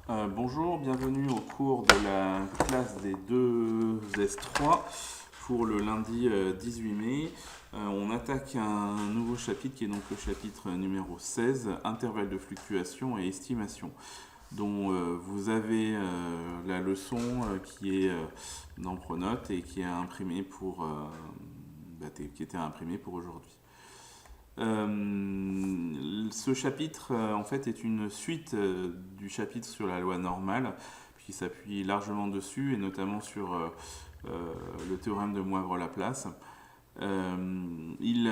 Bonjour, bienvenue au cours de la classe des 2S3 pour le lundi 18 mai. On attaque un nouveau chapitre qui est donc le chapitre numéro 16, intervalle de fluctuation et estimation, dont vous avez la leçon qui est dans Pronote et qui est imprimée qui était imprimée pour aujourd'hui. Ce chapitre, en fait, est une suite du chapitre sur la loi normale, qui s'appuie largement dessus, et notamment sur le théorème de Moivre-Laplace. Il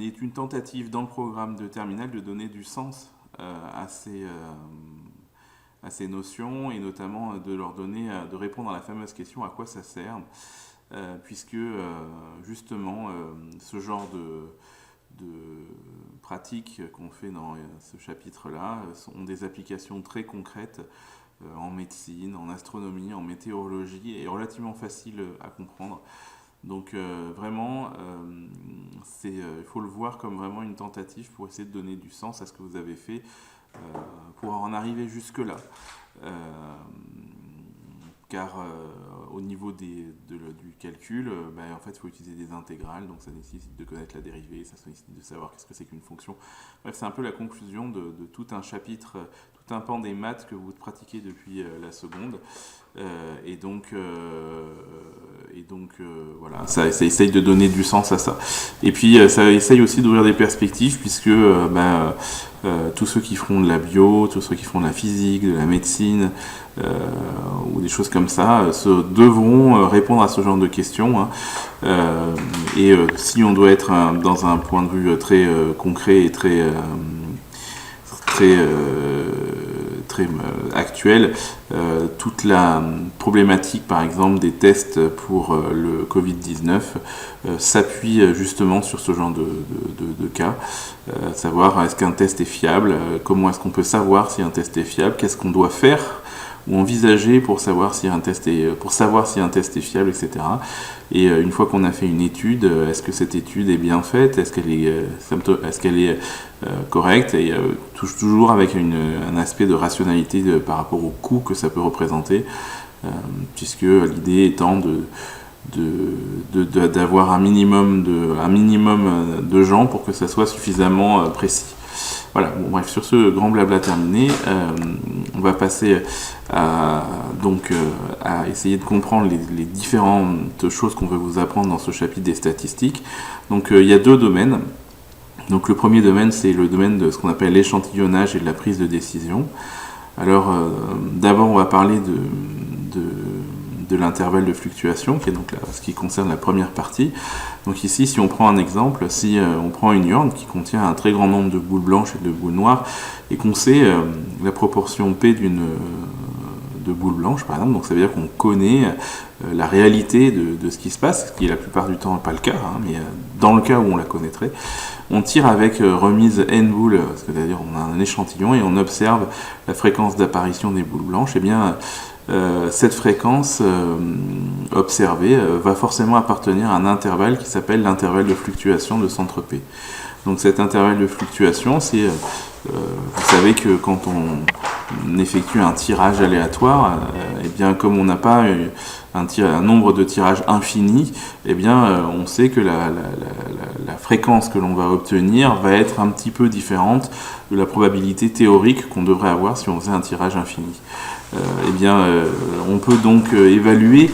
est une tentative dans le programme de terminale de donner du sens à ces notions, et notamment de répondre à la fameuse question à quoi ça sert, puisque justement ce genre de pratiques qu'on fait dans ce chapitre-là ont des applications très concrètes en médecine, en astronomie, en météorologie, et relativement faciles à comprendre. Donc vraiment, il faut le voir comme vraiment une tentative pour essayer de donner du sens à ce que vous avez fait pour en arriver jusque-là. Car au niveau du calcul, en fait, il faut utiliser des intégrales, donc ça nécessite de connaître la dérivée, ça nécessite de savoir qu'est-ce que c'est qu'une fonction. Bref, c'est un peu la conclusion de tout un chapitre, tout un pan des maths que vous pratiquez depuis la seconde. Et donc voilà, ça essaye de donner du sens à ça. Et puis ça essaye aussi d'ouvrir des perspectives, puisque tous ceux qui feront de la bio, tous ceux qui feront de la physique, de la médecine, ou des choses comme ça, devront répondre à ce genre de questions. Et si on doit être dans un point de vue très concret et très actuel, toute la problématique, par exemple, des tests pour le Covid-19 s'appuie justement sur ce genre de cas. Savoir est-ce qu'un test est fiable, comment est-ce qu'on peut savoir si un test est fiable, qu'est-ce qu'on doit faire ou envisager pour savoir si un test est fiable, etc. Et une fois qu'on a fait une étude, est-ce que cette étude est bien faite, est-ce qu'elle est correcte, et toujours avec un aspect de rationalité par rapport au coût que ça peut représenter, puisque l'idée étant d'avoir un minimum de gens pour que ça soit suffisamment précis. Voilà, bon, bref, sur ce grand blabla terminé, on va passer à essayer de comprendre les différentes choses qu'on veut vous apprendre dans ce chapitre des statistiques. Donc il y a deux domaines. Donc le premier domaine, c'est le domaine de ce qu'on appelle l'échantillonnage et de la prise de décision. Alors d'abord, on va parler de l'intervalle de fluctuation, qui est donc ce qui concerne la première partie. Donc ici, si on prend un exemple, si on prend une urne qui contient un très grand nombre de boules blanches et de boules noires, et qu'on sait la proportion P de boules blanches, par exemple, donc ça veut dire qu'on connaît la réalité de ce qui se passe, ce qui est la plupart du temps pas le cas, mais dans le cas où on la connaîtrait, on tire avec remise n boules, c'est-à-dire on a un échantillon et on observe la fréquence d'apparition des boules blanches. Et bien cette fréquence observée va forcément appartenir à un intervalle qui s'appelle l'intervalle de fluctuation de centre P. Donc cet intervalle de fluctuation, c'est, vous savez que quand on effectue un tirage aléatoire, et bien comme on n'a pas un nombre de tirages infini, et bien on sait que la fréquence que l'on va obtenir va être un petit peu différente de la probabilité théorique qu'on devrait avoir si on faisait un tirage infini. On peut donc évaluer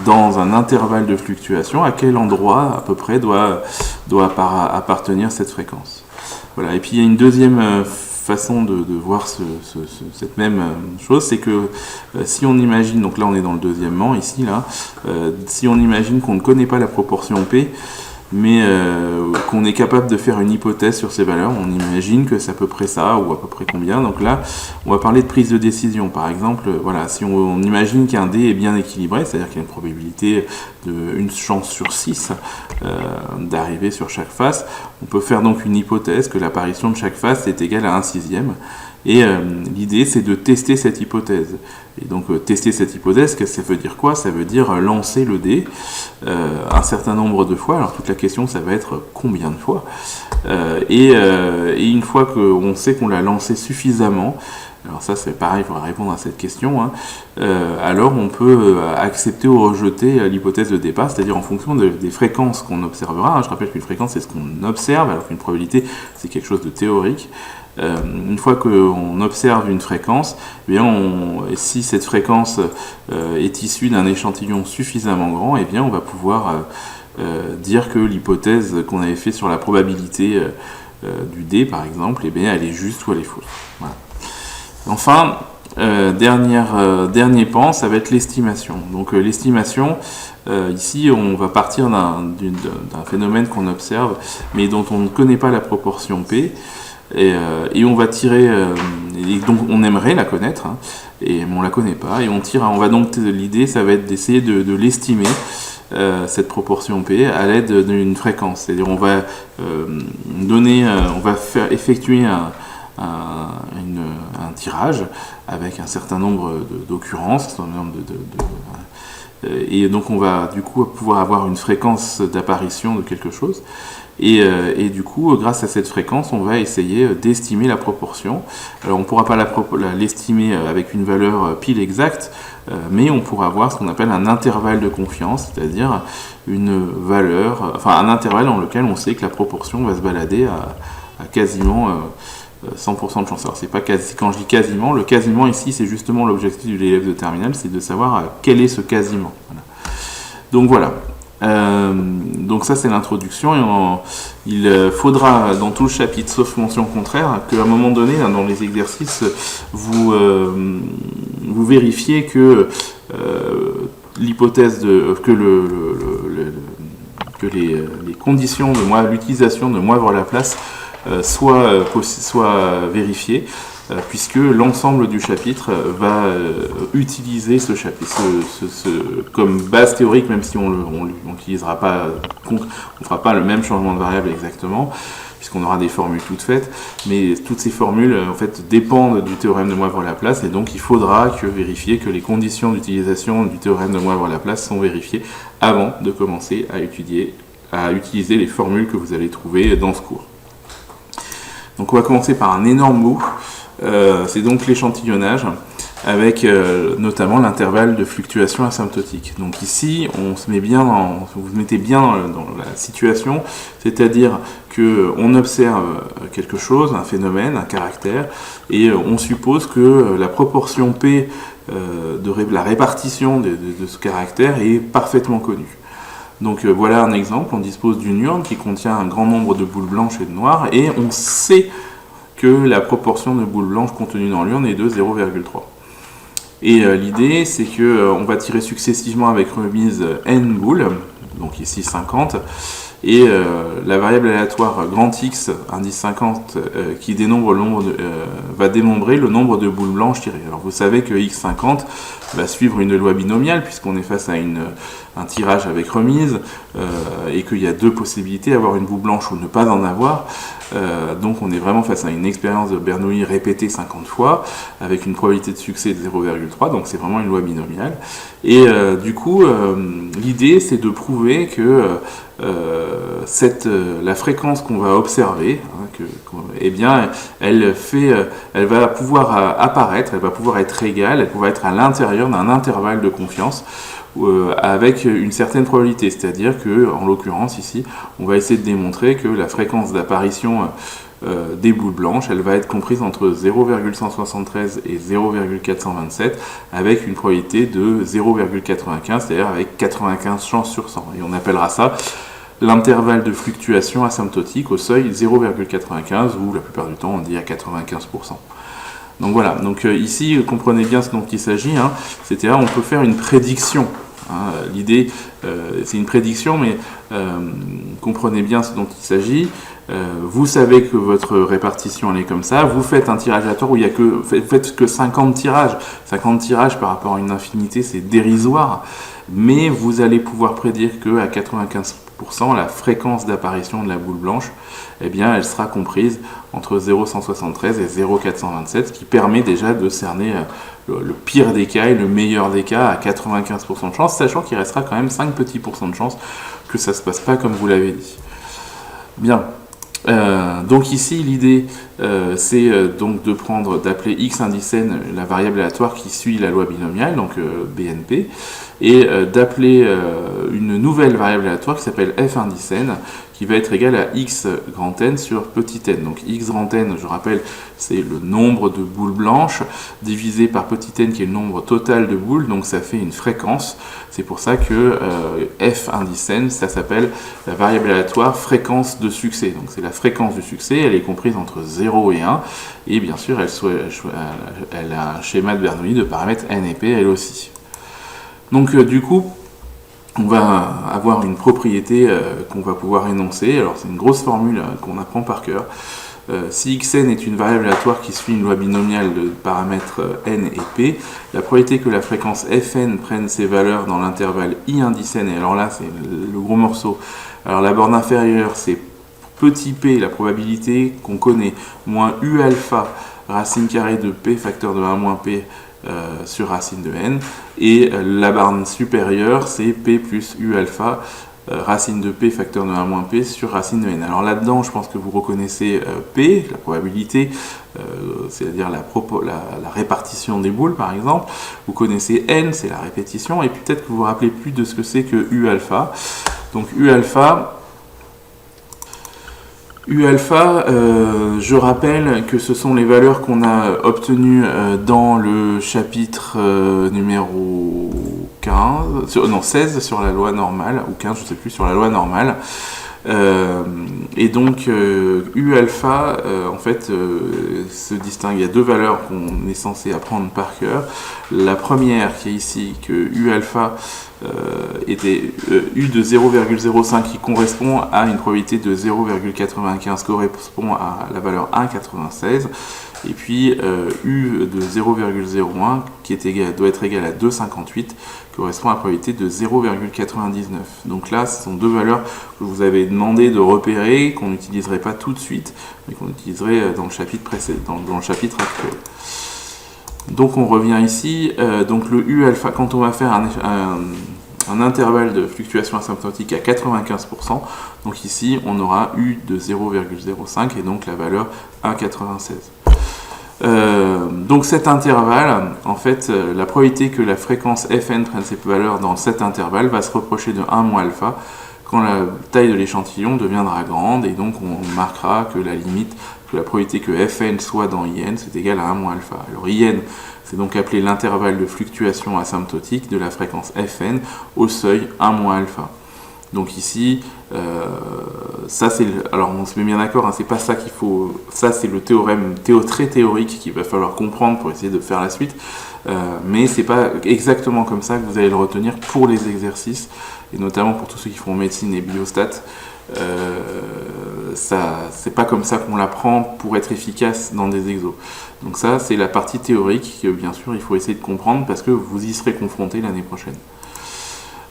dans un intervalle de fluctuation à quel endroit à peu près doit appartenir cette fréquence. Voilà. Et puis il y a une deuxième façon de voir cette même chose, c'est que si on imagine, donc là on est dans le deuxièmement, ici là, si on imagine qu'on ne connaît pas la proportion P, mais qu'on est capable de faire une hypothèse sur ces valeurs, on imagine que c'est à peu près ça, ou à peu près combien. Donc là, on va parler de prise de décision. Par exemple, voilà, si on imagine qu'un dé est bien équilibré, c'est-à-dire qu'il y a une probabilité d'une chance sur 6 d'arriver sur chaque face, on peut faire donc une hypothèse que l'apparition de chaque face est égale à 1/6. Et l'idée, c'est de tester cette hypothèse. Et donc, tester cette hypothèse, qu'est-ce que ça veut dire quoi? Ça veut dire lancer le dé un certain nombre de fois. Alors, toute la question, ça va être combien de fois. Et une fois qu'on sait qu'on l'a lancé suffisamment, alors ça c'est pareil, il faudra répondre à cette question, hein, alors on peut accepter ou rejeter l'hypothèse de départ, c'est-à-dire en fonction des fréquences qu'on observera. Hein. Je rappelle qu'une fréquence c'est ce qu'on observe, alors qu'une probabilité c'est quelque chose de théorique. Une fois qu'on observe une fréquence, eh bien si cette fréquence est issue d'un échantillon suffisamment grand, eh bien on va pouvoir dire que l'hypothèse qu'on avait faite sur la probabilité du dé par exemple, eh bien elle est juste ou elle est fausse. Voilà. Enfin, dernier pan, ça va être l'estimation. Donc l'estimation, ici on va partir d'un phénomène qu'on observe, mais dont on ne connaît pas la proportion P, et on va tirer, et donc on aimerait la connaître, hein, mais on ne la connaît pas, et on va donc, l'idée ça va être d'essayer de l'estimer, cette proportion P à l'aide d'une fréquence. C'est-à-dire on va effectuer un tirage avec un certain nombre d'occurrences, et donc on va du coup pouvoir avoir une fréquence d'apparition de quelque chose, et du coup grâce à cette fréquence on va essayer d'estimer la proportion. Alors on ne pourra pas l'estimer avec une valeur pile exacte, mais on pourra avoir ce qu'on appelle un intervalle de confiance, c'est-à-dire un intervalle dans lequel on sait que la proportion va se balader à quasiment 100% de chance. Alors c'est pas quand je dis quasiment, le quasiment ici c'est justement l'objectif de l'élève de terminale, c'est de savoir quel est ce quasiment. Voilà. Donc voilà. Donc ça c'est l'introduction, et il faudra dans tout le chapitre, sauf mention contraire, qu'à un moment donné dans les exercices vous vérifiez que l'hypothèse que les conditions de l'utilisation de moi voir la place soit vérifiée, puisque l'ensemble du chapitre va utiliser ce chapitre comme base théorique, même si on n'utilisera pas, on ne fera pas le même changement de variable exactement, puisqu'on aura des formules toutes faites, mais toutes ces formules en fait dépendent du théorème de Moivre-Laplace, et donc il faudra vérifier que les conditions d'utilisation du théorème de Moivre-Laplace sont vérifiées avant de commencer à utiliser les formules que vous allez trouver dans ce cours. Donc on va commencer par un énorme mot, c'est donc l'échantillonnage, avec notamment l'intervalle de fluctuation asymptotique. Donc ici, vous vous mettez bien dans la situation, c'est-à-dire qu'on observe quelque chose, un phénomène, un caractère, et on suppose que la proportion P de la répartition de ce caractère est parfaitement connue. Donc voilà un exemple, on dispose d'une urne qui contient un grand nombre de boules blanches et de noires, et on sait que la proportion de boules blanches contenues dans l'urne est de 0,3. Et l'idée c'est qu'on va tirer successivement avec remise n boules, donc ici 50, et la variable aléatoire grand X, indice 50, qui va dénombrer le nombre de boules blanches tirées. Alors vous savez que x50 va suivre une loi binomiale, puisqu'on est face à un tirage avec remise, et qu'il y a deux possibilités, avoir une boule blanche ou ne pas en avoir. Donc on est vraiment face à une expérience de Bernoulli répétée 50 fois, avec une probabilité de succès de 0,3, donc c'est vraiment une loi binomiale. Et du coup, l'idée c'est de prouver que la fréquence qu'on va observer, eh bien, elle va pouvoir apparaître, elle va pouvoir être égale, elle va être à l'intérieur d'un intervalle de confiance avec une certaine probabilité, c'est-à-dire que, en l'occurrence ici, on va essayer de démontrer que la fréquence d'apparition des boules blanches, elle va être comprise entre 0,173 et 0,427 avec une probabilité de 0,95, c'est-à-dire avec 95 chances sur 100. Et on appellera ça l'intervalle de fluctuation asymptotique au seuil 0,95, ou la plupart du temps on dit à 95%. Donc voilà, donc ici comprenez bien ce dont il s'agit, hein, c'est-à-dire on peut faire une prédiction. Hein, l'idée c'est une prédiction, mais comprenez bien ce dont il s'agit. Vous savez que votre répartition elle est comme ça, vous faites un tirage aléatoire où vous faites que 50 tirages. 50 tirages par rapport à une infinité, c'est dérisoire, mais vous allez pouvoir prédire qu'à 95% la fréquence d'apparition de la boule blanche, eh bien, elle sera comprise entre 0,173 et 0,427, ce qui permet déjà de cerner le pire des cas et le meilleur des cas à 95% de chance, sachant qu'il restera quand même 5 petits pourcents de chance que ça ne se passe pas comme vous l'avez dit. Bien. Donc ici l'idée c'est donc d'appeler x indicène la variable aléatoire qui suit la loi binomiale, donc BNP, et d'appeler une nouvelle variable aléatoire qui s'appelle f indicène, qui va être égale à x grand n sur petit n. Donc x grand n, je rappelle, c'est le nombre de boules blanches divisé par petit n qui est le nombre total de boules, donc ça fait une fréquence. C'est pour ça que f indicène, ça s'appelle la variable aléatoire fréquence de succès. Donc c'est la fréquence du succès, elle est comprise entre 0 et 1, et bien sûr elle a un schéma de Bernoulli de paramètres n et p elle aussi. Donc du coup, on va avoir une propriété qu'on va pouvoir énoncer. Alors c'est une grosse formule qu'on apprend par cœur. Si xn est une variable aléatoire qui suit une loi binomiale de paramètres n et p, la probabilité que la fréquence fn prenne ses valeurs dans l'intervalle i indicène, et alors là c'est le gros morceau, alors la borne inférieure c'est petit p, la probabilité qu'on connaît, moins u alpha, racine carrée de p facteur de 1 moins p, sur racine de n, et la barre supérieure c'est p plus u alpha, racine de p facteur de 1 moins p sur racine de n. Alors là-dedans, je pense que vous reconnaissez p, la probabilité, c'est-à-dire la répartition des boules par exemple. Vous connaissez n, c'est la répétition, et peut-être que vous vous rappelez plus de ce que c'est que u alpha. Donc u alpha, je rappelle que ce sont les valeurs qu'on a obtenues dans le chapitre numéro 16 sur la loi normale, ou 15, je ne sais plus, sur la loi normale. Et donc U alpha en fait se distingue. Il y a deux valeurs qu'on est censé apprendre par cœur. La première qui est ici, que U alpha était U de 0,05 qui correspond à une probabilité de 0,95 correspond à la valeur 1,96, et puis U de 0,01 qui doit être égal à 2,58 correspond à la probabilité de 0,99. Donc là, ce sont deux valeurs que je vous avais demandé de repérer, qu'on n'utiliserait pas tout de suite, mais qu'on utiliserait dans le chapitre précédent, dans le chapitre actuel. Donc on revient ici, donc le U alpha, quand on va faire un intervalle de fluctuation asymptotique à 95%, donc ici on aura U de 0,05 et donc la valeur 1,96. Donc cet intervalle, en fait, la probabilité que la fréquence Fn prenne ses valeurs dans cet intervalle va se rapprocher de 1 moins alpha quand la taille de l'échantillon deviendra grande, et donc on marquera que la limite, que la probabilité que Fn soit dans In, c'est égal à 1 moins alpha. Alors In, c'est donc appelé l'intervalle de fluctuation asymptotique de la fréquence Fn au seuil 1 moins alpha. Donc ici, ça c'est, alors on se met bien d'accord, hein, c'est pas ça qu'il faut, ça c'est le théorème très théorique qu'il va falloir comprendre pour essayer de faire la suite, mais c'est pas exactement comme ça que vous allez le retenir pour les exercices, et notamment pour tous ceux qui font médecine et biostat. C'est pas comme ça qu'on l'apprend pour être efficace dans des exos. Donc ça c'est la partie théorique que bien sûr il faut essayer de comprendre parce que vous y serez confronté l'année prochaine.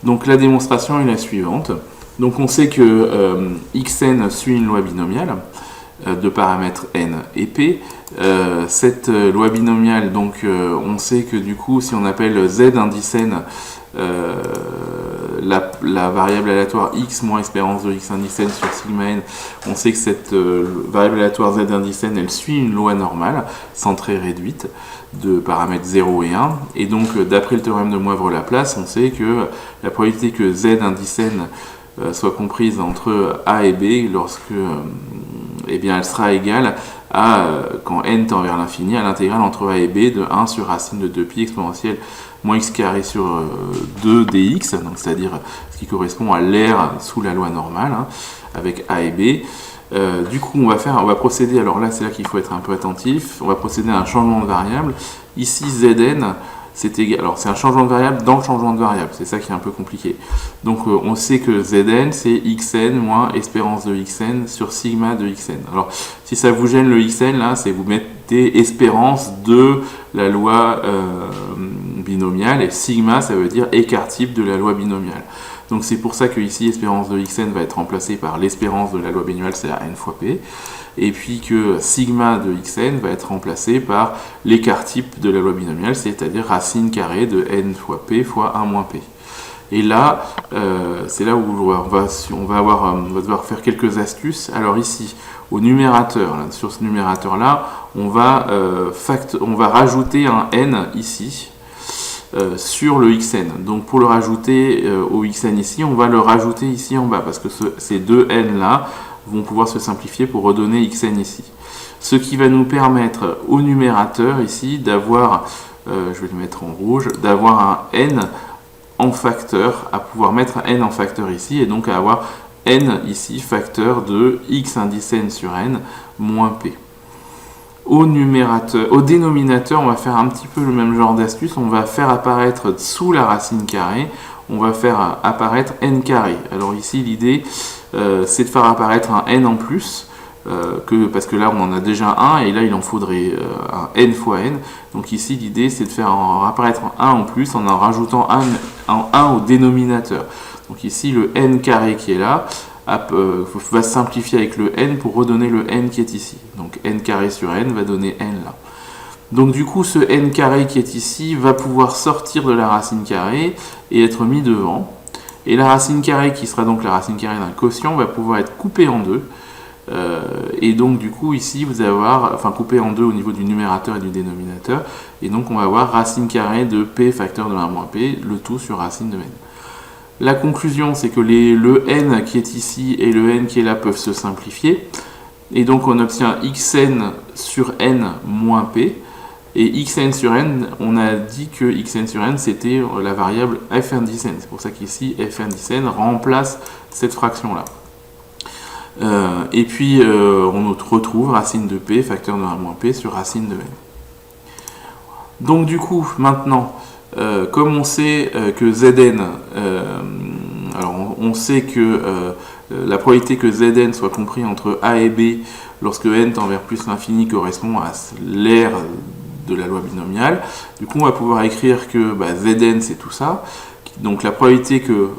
Donc la démonstration est la suivante. Donc on sait que xn suit une loi binomiale de paramètres n et p. Cette loi binomiale, donc on sait que du coup si on appelle z indicène la variable aléatoire x moins espérance de x indicène sur sigma n, on sait que cette variable aléatoire z indicène elle suit une loi normale centrée réduite de paramètres 0 et 1, et donc d'après le théorème de Moivre-Laplace, on sait que la probabilité que z indicène soit comprise entre a et b lorsque eh bien, elle sera égale à, quand n tend vers l'infini, à l'intégrale entre a et b de 1 sur racine de 2pi exponentielle moins x carré sur 2 dx, donc c'est-à-dire ce qui correspond à l'aire sous la loi normale, hein, avec a et b. Du coup, on va procéder, alors là, c'est là qu'il faut être un peu attentif, on va procéder à un changement de variable. Ici, Zn, c'est égal, alors c'est un changement de variable dans le changement de variable, c'est ça qui est un peu compliqué. Donc, on sait que Zn, c'est xn moins espérance de xn sur sigma de xn. Alors, si ça vous gêne le xn, là, c'est vous mettez espérance de la loi binomiale, et sigma, ça veut dire écart type de la loi binomiale. Donc c'est pour ça que ici espérance de xn va être remplacée par l'espérance de la loi binomiale, c'est-à-dire n fois p, et puis que sigma de xn va être remplacé par l'écart type de la loi binomiale, c'est-à-dire racine carrée de n fois p fois 1 moins p. Et là, c'est là où on va devoir faire quelques astuces. Alors ici, au numérateur, là, sur ce numérateur-là, on va rajouter un n ici sur le xn. Donc pour le rajouter au xn ici, on va le rajouter ici en bas, parce que ces deux n-là vont pouvoir se simplifier pour redonner xn ici. Ce qui va nous permettre au numérateur ici d'avoir, je vais le mettre en rouge, d'avoir un n en facteur, à pouvoir mettre n en facteur ici, et donc à avoir n ici facteur de x indice n sur n moins p. Au dénominateur, on va faire un petit peu le même genre d'astuce, on va faire apparaître sous la racine carrée, on va faire apparaître n carré. Alors ici l'idée c'est de faire apparaître un n en plus, parce que là on en a déjà un et là il en faudrait un n fois n. Donc ici l'idée c'est de faire apparaître un en plus en rajoutant un au dénominateur. Donc ici le n carré qui est là va simplifier avec le n pour redonner le n qui est ici. Donc n carré sur n va donner n là. Donc du coup ce n carré qui est ici va pouvoir sortir de la racine carrée et être mis devant. Et la racine carrée qui sera donc la racine carrée d'un quotient va pouvoir être coupée en deux. Et donc du coup ici vous allez avoir, coupé en deux au niveau du numérateur et du dénominateur, et donc on va avoir racine carrée de p facteur de 1 moins p, le tout sur racine de n. La conclusion c'est que le n qui est ici et le n qui est là peuvent se simplifier, et donc on obtient xn sur n moins p, et xn sur n, on a dit que xn sur n c'était la variable f indice n, c'est pour ça qu'ici f indice n remplace cette fraction là. Et puis on retrouve racine de p facteur de 1 moins p sur racine de n. Donc du coup maintenant comme on sait que Zn, alors on sait que la probabilité que Zn soit compris entre A et B lorsque n tend vers plus l'infini correspond à l'aire de la loi binomiale, du coup on va pouvoir écrire que Zn c'est tout ça, donc la probabilité que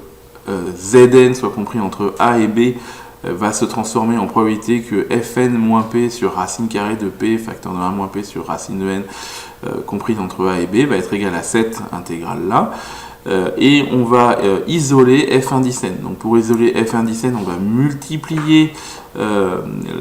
Zn soit compris entre A et B va se transformer en probabilité que fn moins p sur racine carrée de p facteur de 1 moins p sur racine de n comprise entre a et b va être égal à cette intégrale là, et on va isoler f indice n. Donc pour isoler f indice n, on va multiplier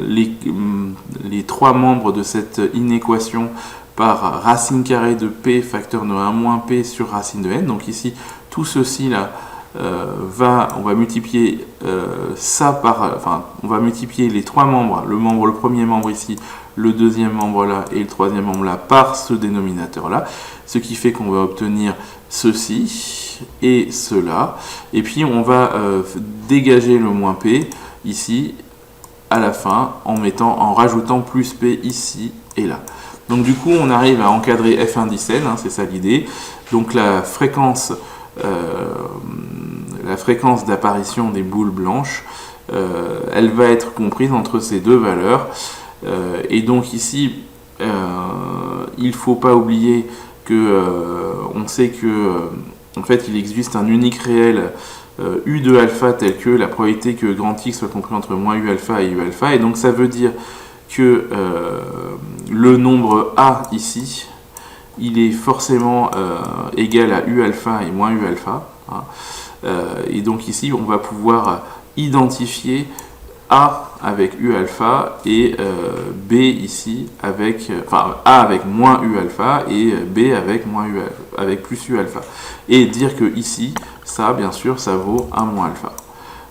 les trois membres de cette inéquation par racine carrée de p facteur de 1 moins p sur racine de n. Donc ici tout ceci là on va multiplier on va multiplier les trois membres, le premier membre ici, le deuxième membre là et le troisième membre là par ce dénominateur là, ce qui fait qu'on va obtenir ceci et cela, et puis on va dégager le moins p ici à la fin en rajoutant plus p ici et là. Donc du coup on arrive à encadrer f indice n, c'est ça l'idée. Donc la fréquence d'apparition des boules blanches, elle va être comprise entre ces deux valeurs. Et donc ici, il ne faut pas oublier que on sait que en fait il existe un unique réel u de alpha tel que la probabilité que grand X soit compris entre moins u alpha et u alpha, et donc ça veut dire que le nombre a ici il est forcément égal à u alpha et moins u alpha, et donc ici on va pouvoir identifier A avec u alpha et B ici avec, A avec moins u alpha et B avec, avec plus u alpha, et dire que ici ça bien sûr ça vaut 1 moins alpha.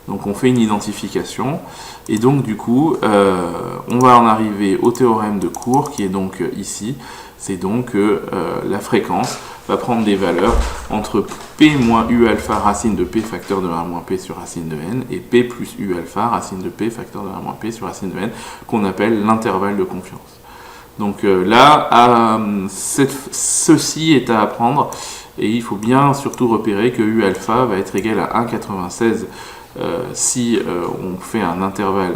Donc on fait une identification, et donc du coup on va en arriver au théorème de Cour qui est donc ici. C'est donc que la fréquence va prendre des valeurs entre p moins u alpha racine de p facteur de 1 moins p sur racine de n et p plus u alpha racine de p facteur de 1 moins p sur racine de n, qu'on appelle l'intervalle de confiance. Donc là, ceci est à apprendre, et il faut bien surtout repérer que u alpha va être égal à 1,96 si on fait un intervalle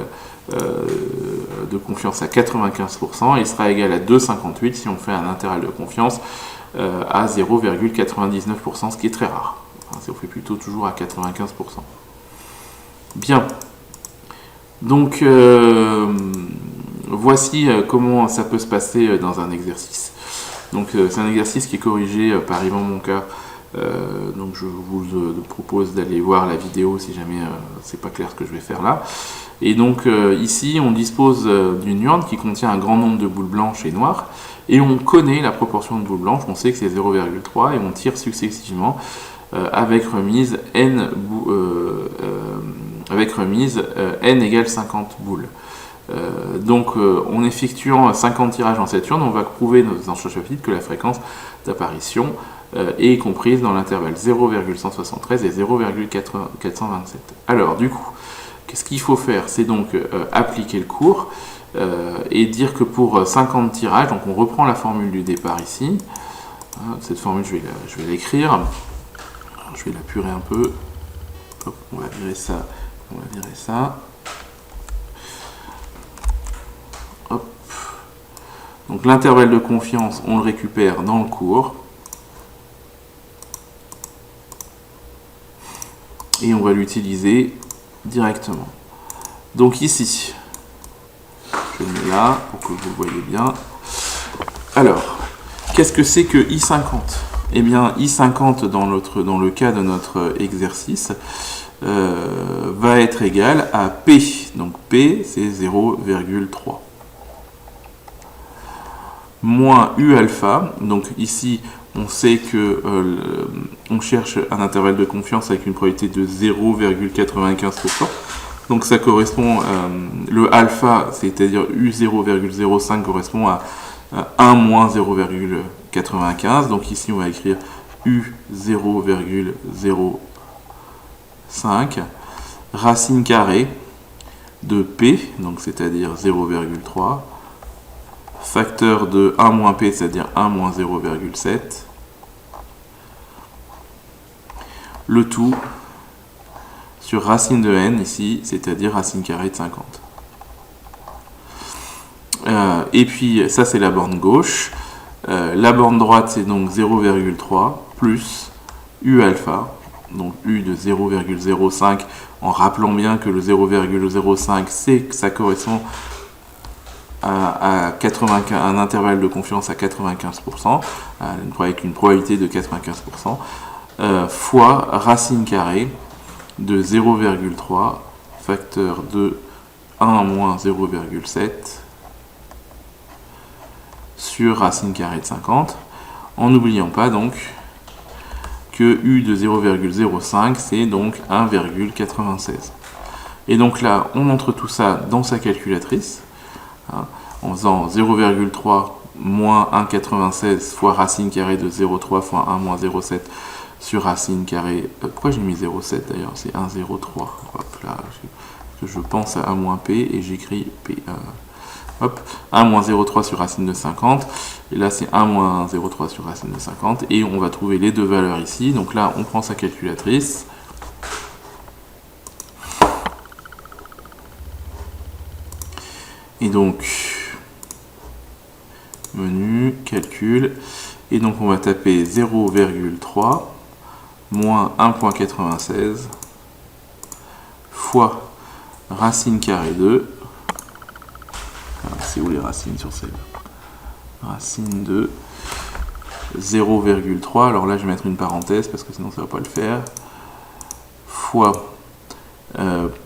de confiance à 95%, et sera égal à 2,58 si on fait un intervalle de confiance à 0,99%, ce qui est très rare. Si on fait plutôt toujours à 95%. Bien. Donc, voici comment ça peut se passer dans un exercice. Donc, c'est un exercice qui est corrigé par Yvan Monca. Donc, je vous propose d'aller voir la vidéo si jamais c'est pas clair ce que je vais faire là. Et donc, ici, on dispose d'une urne qui contient un grand nombre de boules blanches et noires. Et on connaît la proportion de boules blanches, on sait que c'est 0,3 et on tire successivement avec remise n égale 50 boules. Donc en effectuant 50 tirages dans cette urne, on va prouver dans ce chapitre que la fréquence d'apparition est comprise dans l'intervalle 0,173 et 0,427. Alors du coup, qu'est-ce qu'il faut faire? C'est donc appliquer le cours et dire que pour 50 tirages, donc on reprend la formule du départ ici. Cette formule, je vais l'écrire. Je vais l'apurer un peu. Hop, on va virer ça. On va virer ça. Hop. Donc l'intervalle de confiance, on le récupère dans le cours. Et on va l'utiliser directement. Donc ici, je le mets là pour que vous le voyez bien. Alors, qu'est-ce que c'est que I50? Eh bien, I50 dans le cas de notre exercice va être égal à P. Donc P, c'est 0,3. Moins U alpha. Donc ici, on sait que on cherche un intervalle de confiance avec une probabilité de 0,95%. Donc ça correspond, le alpha, c'est-à-dire U0,05 correspond à 1 moins 0,95. Donc ici, on va écrire U0,05 racine carrée de P, donc c'est-à-dire 0,3, facteur de 1 moins P, c'est-à-dire 1 moins 0,7, le tout sur racine de n ici, c'est-à-dire racine carrée de 50. Et puis ça c'est la borne gauche. La borne droite c'est donc 0,3 plus U alpha, donc U de 0,05, en rappelant bien que le 0,05 ça correspond à un intervalle de confiance à 95%, avec une probabilité de 95%, fois racine carrée de 0,3 facteur de 1 moins 0,7 sur racine carrée de 50, en n'oubliant pas donc que U de 0,05 c'est donc 1,96. Et donc là, on entre tout ça dans sa calculatrice, en faisant 0,3 moins 1,96 fois racine carrée de 0,3 fois 1 moins 0,7 sur racine carrée. Pourquoi j'ai mis 0,7 d'ailleurs? C'est 1,03. Hop là, je pense à 1 moins P et j'écris P. Hop, 1 moins 0,3 sur racine de 50. Et là, c'est 1 moins 0,3 sur racine de 50. Et on va trouver les deux valeurs ici. Donc là, on prend sa calculatrice. Et donc, menu, calcul. Et donc, on va taper 0,3 moins 1,96 fois racine carrée de... C'est où les racines sur celle-là? Racine de 0,3. Alors là, je vais mettre une parenthèse parce que sinon, ça ne va pas le faire. Fois,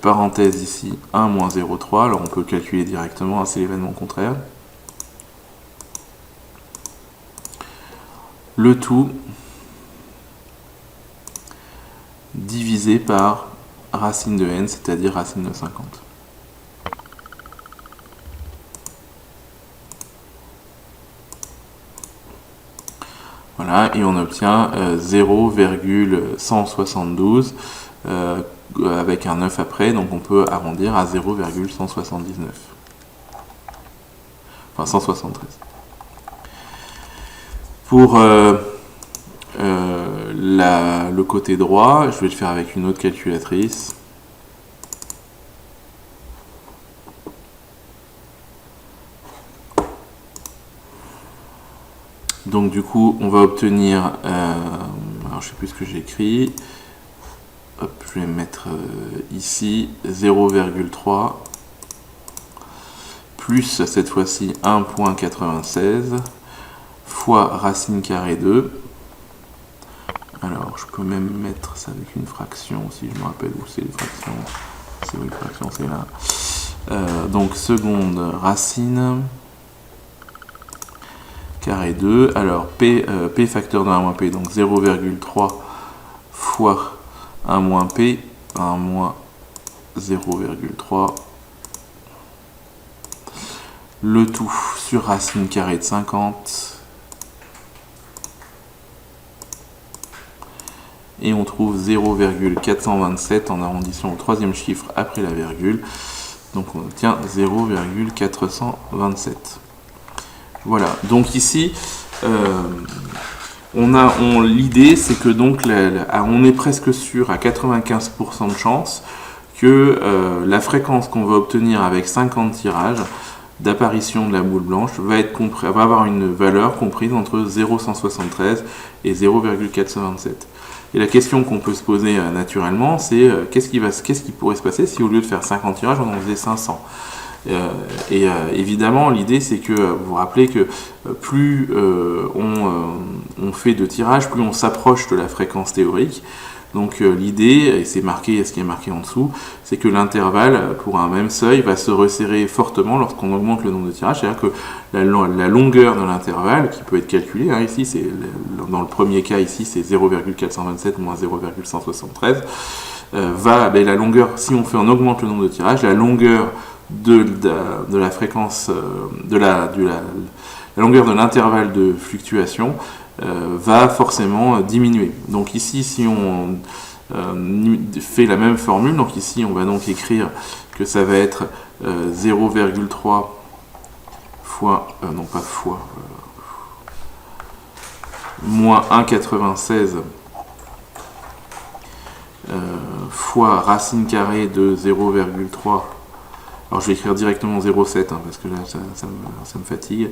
parenthèse ici, 1 moins 0,3. Alors on peut calculer directement, c'est l'événement contraire. Le tout divisé par racine de n, c'est-à-dire racine de 50. Voilà, et on obtient 0,172 avec un 9 après, donc on peut arrondir à 0,179. Enfin 173. Pour le côté droit, je vais le faire avec une autre calculatrice. Donc du coup, on va obtenir, alors alors je sais plus ce que j'ai écrit. Hop, je vais mettre ici 0,3 plus cette fois-ci 1,96 fois racine carrée 2. Alors je peux même mettre ça avec une fraction si je me rappelle où c'est les fractions. C'est où les fractions, c'est là. Donc seconde racine carré 2. Alors p facteur de 1 moins p, donc 0,3 fois 1 moins p, 1 moins 0,3. Le tout sur racine carrée de 50. Et on trouve 0,427 en arrondissant au troisième chiffre après la virgule. Donc on obtient 0,427. Voilà, donc ici, l'idée c'est que donc on est presque sûr à 95% de chance que la fréquence qu'on va obtenir avec 50 tirages d'apparition de la boule blanche va avoir une valeur comprise entre 0,173 et 0,427. Et la question qu'on peut se poser naturellement, c'est qu'est-ce qui pourrait se passer si au lieu de faire 50 tirages, on en faisait 500 ? Évidemment, l'idée c'est que vous vous rappelez que plus on fait de tirages, plus on s'approche de la fréquence théorique. Donc l'idée, et c'est marqué, ce qui est marqué en dessous, c'est que l'intervalle pour un même seuil va se resserrer fortement lorsqu'on augmente le nombre de tirages. C'est-à-dire que la longueur de l'intervalle, qui peut être calculée, ici, dans le premier cas, ici c'est 0,427 moins 0,173, la longueur, si on augmente le nombre de tirages, la longueur de la fréquence, la longueur de l'intervalle de fluctuation va forcément diminuer. Donc ici, si on fait la même formule, donc ici on va donc écrire que ça va être 0,3 fois, non pas fois, moins 1,96 fois racine carrée de 0,3. Alors je vais écrire directement 0,7 parce que là ça me fatigue,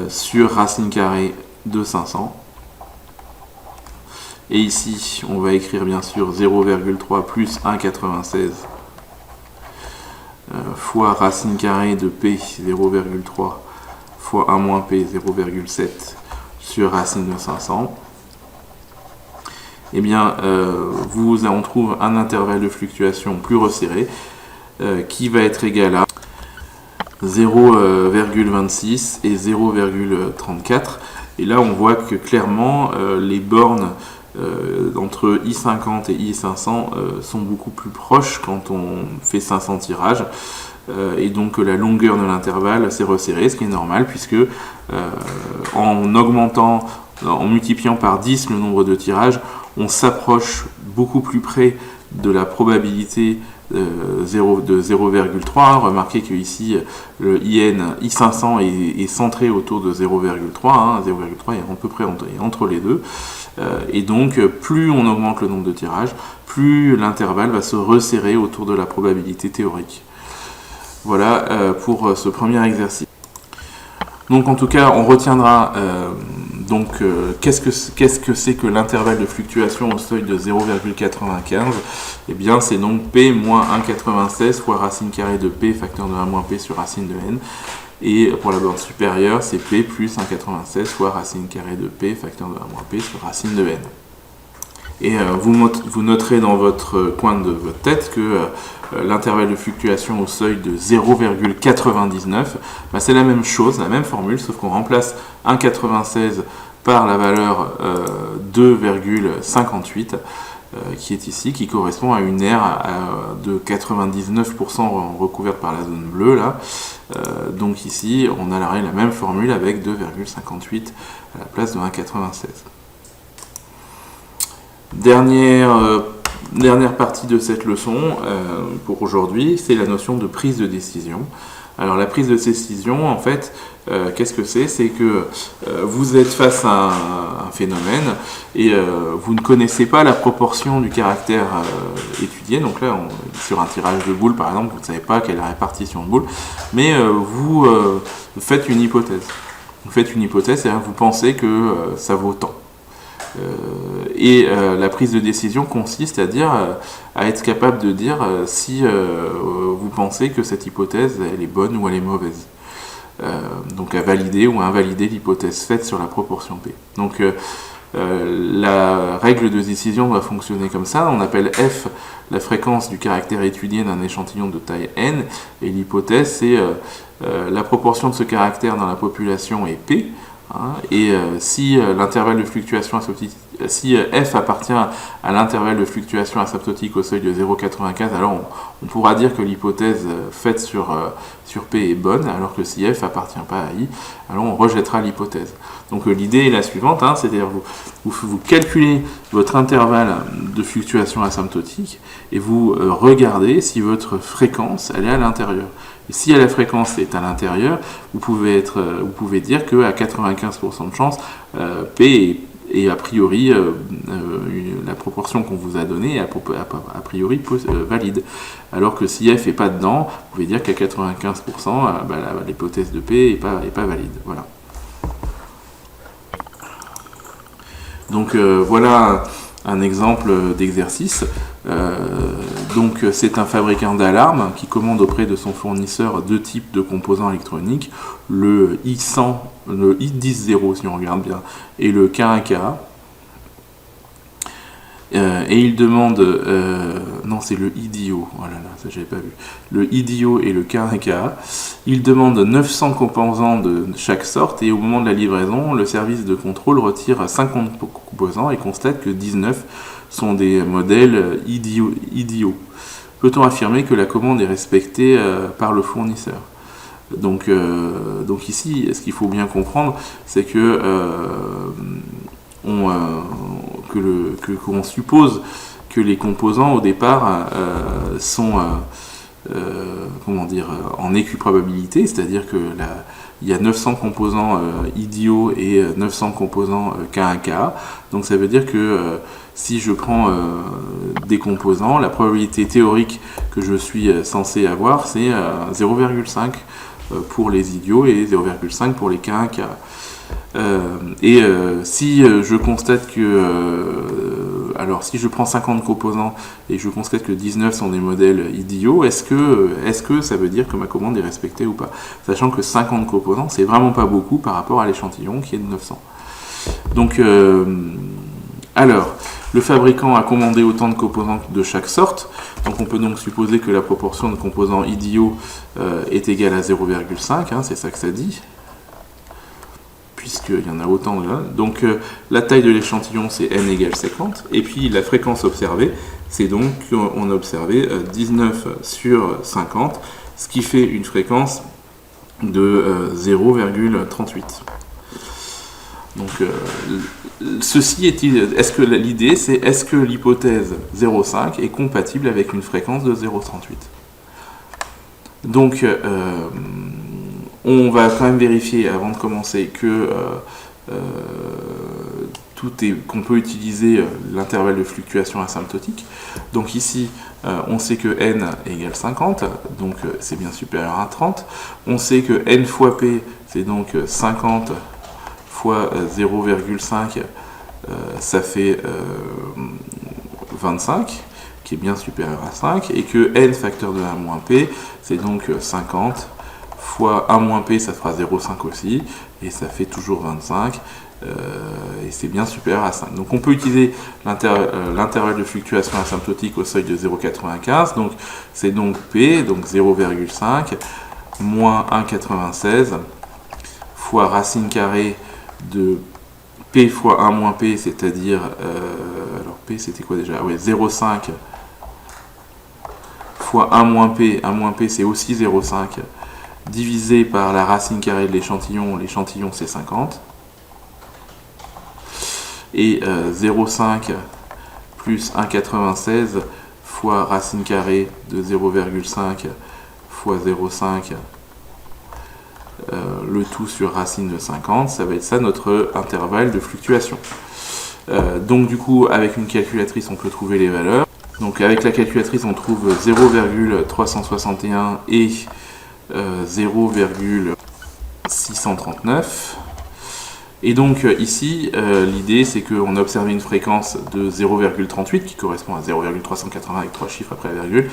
sur racine carrée de 500. Et ici, on va écrire bien sûr 0,3 plus 1,96 fois racine carrée de P, 0,3 fois 1 moins P, 0,7 sur racine de 500. Eh bien, on trouve un intervalle de fluctuation plus resserré qui va être égal à 0,26 et 0,34. Et là, on voit que clairement, les bornes entre I50 et I500 sont beaucoup plus proches quand on fait 500 tirages. Et donc la longueur de l'intervalle s'est resserrée, ce qui est normal, puisque en multipliant par 10 le nombre de tirages, on s'approche beaucoup plus près de la probabilité de 0,3. Remarquez que ici le I500 est centré autour de 0,3. 0,3 est à peu près entre les deux. Et donc plus on augmente le nombre de tirages, plus l'intervalle va se resserrer autour de la probabilité théorique. Voilà pour ce premier exercice. Donc en tout cas, on retiendra qu'est-ce que c'est que l'intervalle de fluctuation au seuil de 0,95. Eh bien, c'est donc P moins 1,96 fois racine carrée de P facteur de 1 moins P sur racine de N. Et pour la borne supérieure, c'est P plus 1,96 fois racine carrée de P facteur de 1 moins P sur racine de N. Et vous noterez dans votre coin de votre tête que l'intervalle de fluctuation au seuil de 0,99, c'est la même chose, la même formule, sauf qu'on remplace 1,96 par la valeur 2,58 qui est ici, qui correspond à une aire de 99% recouverte par la zone bleue. Là. Donc ici, on a la même formule avec 2,58 à la place de 1,96. Dernière partie de cette leçon pour aujourd'hui, c'est la notion de prise de décision. Alors la prise de décision, en fait, qu'est-ce que c'est ? C'est que vous êtes face à un phénomène et vous ne connaissez pas la proportion du caractère étudié. Donc là, sur un tirage de boules, par exemple, vous ne savez pas quelle est la répartition de boules, mais vous faites une hypothèse. Vous faites une hypothèse, c'est-à-dire que vous pensez que ça vaut tant. la prise de décision consiste à être capable de dire si vous pensez que cette hypothèse elle est bonne ou elle est mauvaise. Donc à valider ou à invalider l'hypothèse faite sur la proportion P. Donc la règle de décision doit fonctionner comme ça. On appelle F la fréquence du caractère étudié d'un échantillon de taille n, et l'hypothèse c'est la proportion de ce caractère dans la population est P. Et si l'intervalle de fluctuation asymptotique, si f appartient à l'intervalle de fluctuation asymptotique au seuil de 0,95, alors on pourra dire que l'hypothèse faite sur P est bonne, alors que si f appartient pas à I, alors on rejettera l'hypothèse. Donc l'idée est la suivante, c'est-à-dire vous calculez votre intervalle de fluctuation asymptotique et vous regardez si votre fréquence elle est à l'intérieur. Et si la fréquence est à l'intérieur, vous pouvez dire qu'à 95% de chance, P est a priori la proportion qu'on vous a donnée est a priori valide. Alors que si F n'est pas dedans, vous pouvez dire qu'à 95%, l'hypothèse de P n'est pas valide. Voilà. Donc voilà un exemple d'exercice. Donc c'est un fabricant d'alarme qui commande auprès de son fournisseur deux types de composants électroniques, le I100, le I10.0 si on regarde bien, et le K1K. Et il demande, non c'est le IDIO, oh là là, ça j'avais pas vu, le IDIO et le K1K, il demande 900 composants de chaque sorte et au moment de la livraison, le service de contrôle retire 50 composants et constate que 19 sont des modèles IDIO. Peut-on affirmer que la commande est respectée par le fournisseur ? Donc ici, ce qu'il faut bien comprendre, c'est que qu'on suppose que les composants au départ sont en équiprobabilité, c'est-à-dire que il y a 900 composants IDIO et 900 composants K1K. Donc ça veut dire que si je prends des composants, la probabilité théorique que je suis censé avoir, c'est 0,5 pour les IDIO et 0,5 pour les K1K. Si je constate que alors si je prends 50 composants et je constate que 19 sont des modèles IDIO, est-ce que ça veut dire que ma commande est respectée ou pas, sachant que 50 composants c'est vraiment pas beaucoup par rapport à l'échantillon qui est de 900. Donc alors le fabricant a commandé autant de composants de chaque sorte, donc on peut donc supposer que la proportion de composants IDIO est égale à 0,5, c'est ça que ça dit, puisqu'il y en a autant de là. Donc la taille de l'échantillon c'est n égale 50, et puis la fréquence observée, c'est donc on a observé 19 sur 50, ce qui fait une fréquence de 0,38. Donc ceci est-ce que l'idée c'est est-ce que l'hypothèse 0,5 est compatible avec une fréquence de 0,38. Donc on va quand même vérifier avant de commencer que qu'on peut utiliser l'intervalle de fluctuation asymptotique. Donc ici, on sait que n égale 50, donc c'est bien supérieur à 30. On sait que n fois p, c'est donc 50 fois 0,5, ça fait 25, qui est bien supérieur à 5, et que n facteur de 1 moins p, c'est donc 50 fois 1 moins p, ça fera 0,5 aussi, et ça fait toujours 25, et c'est bien supérieur à 5. Donc on peut utiliser l'intervalle de fluctuation asymptotique au seuil de 0,95, donc c'est donc p, donc 0,5, moins 1,96, fois racine carrée de p fois 1 moins p, c'est-à-dire, alors p c'était quoi déjà, ouais, 0,5 fois 1 moins p c'est aussi 0,5, divisé par la racine carrée de l'échantillon c'est 50, et 0,5 plus 1,96 fois racine carrée de 0,5 fois 0,5, le tout sur racine de 50, ça va être ça notre intervalle de fluctuation. Donc du coup, avec une calculatrice, on peut trouver les valeurs. Donc avec la calculatrice, on trouve 0,361 et 0,639. Et donc ici, l'idée c'est qu'on a observé une fréquence de 0,38 qui correspond à 0,380 avec 3 chiffres après la virgule.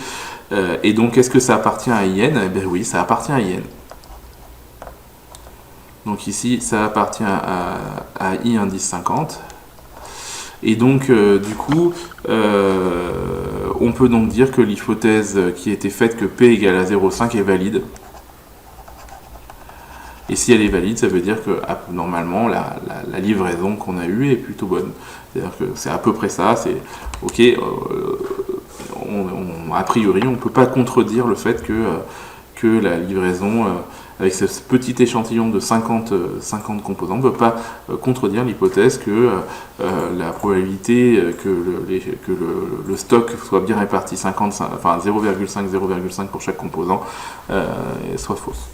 Et donc est-ce que ça appartient à IN? Eh bien oui, ça appartient à IN. Donc ici, ça appartient à I indice 50. Et donc, du coup, on peut donc dire que l'hypothèse qui a été faite que P égale à 0,5 est valide. Et si elle est valide, ça veut dire que normalement, la livraison qu'on a eue est plutôt bonne. C'est-à-dire que c'est à peu près ça, c'est ok, a priori, on ne peut pas contredire le fait que la livraison, avec ce petit échantillon de 50 composants, ne peut pas contredire l'hypothèse que la probabilité que le stock soit bien réparti 0,5 pour chaque composant soit fausse.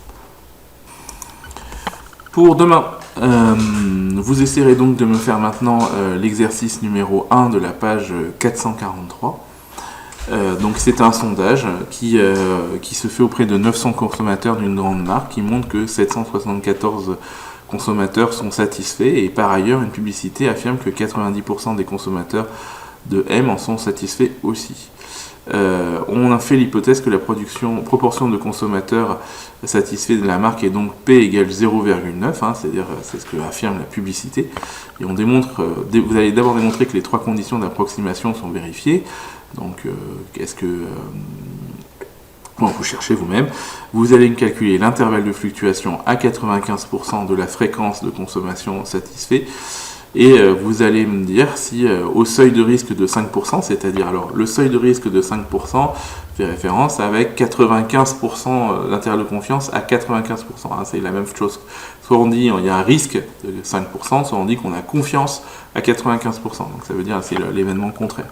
Pour demain, vous essayerez donc de me faire maintenant l'exercice numéro 1 de la page 443. Donc c'est un sondage qui se fait auprès de 900 consommateurs d'une grande marque qui montre que 774 consommateurs sont satisfaits et par ailleurs une publicité affirme que 90% des consommateurs de M en sont satisfaits aussi. On a fait l'hypothèse que la proportion de consommateurs satisfaits de la marque est donc P égale 0,9, c'est-à-dire c'est ce que affirme la publicité. Et on démontre, vous allez d'abord démontrer que les trois conditions d'approximation sont vérifiées. Donc, vous cherchez vous-même. Vous allez calculer l'intervalle de fluctuation à 95% de la fréquence de consommation satisfait. Et vous allez me dire si au seuil de risque de 5%, c'est-à-dire alors le seuil de risque de 5% fait référence avec 95% d'intervalle de confiance à 95%. C'est la même chose. Soit on dit il y a un risque de 5%, soit on dit qu'on a confiance à 95%. Donc ça veut dire c'est l'événement contraire.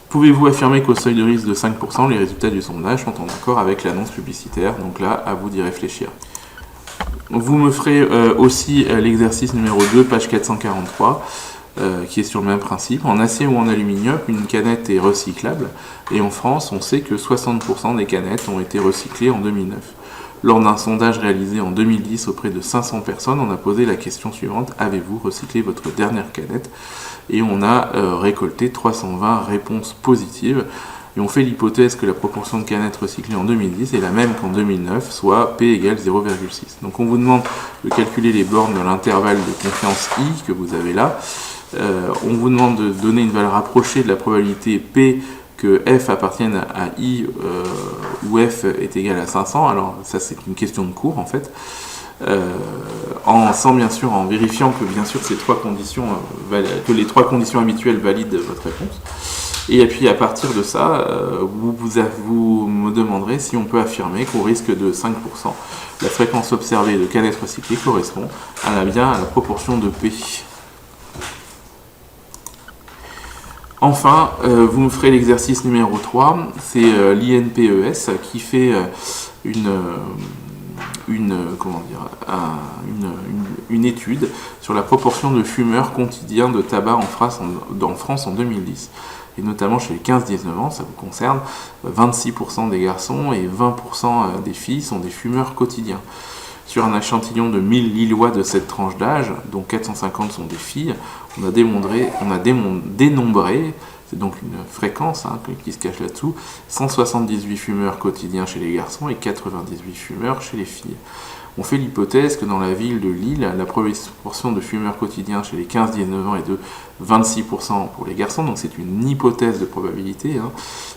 Pouvez-vous affirmer qu'au seuil de risque de 5%, les résultats du sondage sont en accord avec l'annonce publicitaire? Donc là, à vous d'y réfléchir. Vous me ferez aussi l'exercice numéro 2, page 443, qui est sur le même principe. En acier ou en aluminium, une canette est recyclable. Et en France, on sait que 60% des canettes ont été recyclées en 2009. Lors d'un sondage réalisé en 2010 auprès de 500 personnes, on a posé la question suivante: avez-vous recyclé votre dernière canette? Et on a récolté 320 réponses positives. Et on fait l'hypothèse que la proportion de canettes recyclées en 2010 est la même qu'en 2009, soit P égale 0,6. Donc on vous demande de calculer les bornes de l'intervalle de confiance I que vous avez là. On vous demande de donner une valeur approchée de la probabilité P que F appartienne à I où F est égal à 500. Alors ça c'est une question de cours en fait. En vérifiant que bien sûr ces trois conditions, que les trois conditions habituelles valident votre réponse. Et puis à partir de ça, vous me demanderez si on peut affirmer qu'au risque de 5%, la fréquence observée de canettes recyclées correspond à la proportion de P. Enfin, vous me ferez l'exercice numéro 3, c'est l'INPES qui fait une étude sur la proportion de fumeurs quotidiens de tabac en France en 2010. Et notamment chez les 15-19 ans, ça vous concerne, 26% des garçons et 20% des filles sont des fumeurs quotidiens. Sur un échantillon de 1000 Lillois de cette tranche d'âge, dont 450 sont des filles, on a dénombré, c'est donc une fréquence qui se cache là-dessous, 178 fumeurs quotidiens chez les garçons et 98 fumeurs chez les filles. On fait l'hypothèse que dans la ville de Lille, la proportion de fumeurs quotidiens chez les 15-19 ans est de 26% pour les garçons, donc c'est une hypothèse de probabilité,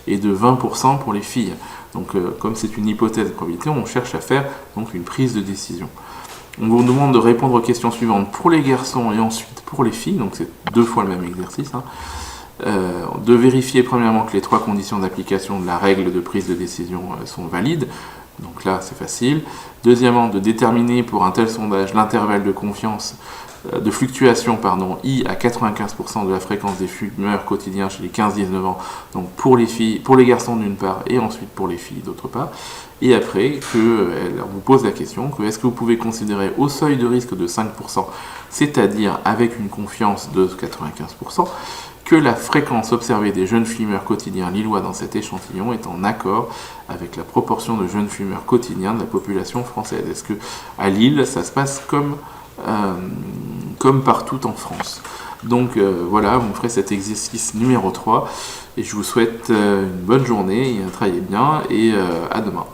et de 20% pour les filles. Donc comme c'est une hypothèse de probabilité, on cherche à faire donc une prise de décision. On vous demande de répondre aux questions suivantes pour les garçons et ensuite pour les filles, donc c'est 2 fois le même exercice. De vérifier premièrement que les 3 conditions d'application de la règle de prise de décision sont valides. Donc là, c'est facile. Deuxièmement, de déterminer pour un tel sondage l'intervalle de confiance, de fluctuation, I à 95% de la fréquence des fumeurs quotidiens chez les 15-19 ans, donc pour les garçons d'une part et ensuite pour les filles d'autre part. Et après, on vous pose la question que est-ce que vous pouvez considérer au seuil de risque de 5%, c'est-à-dire avec une confiance de 95%, que la fréquence observée des jeunes fumeurs quotidiens lillois dans cet échantillon est en accord avec la proportion de jeunes fumeurs quotidiens de la population française. Est-ce que à Lille, ça se passe comme comme partout en France. Donc voilà, vous ferez cet exercice numéro 3 et je vous souhaite une bonne journée, et travaillez bien et à demain.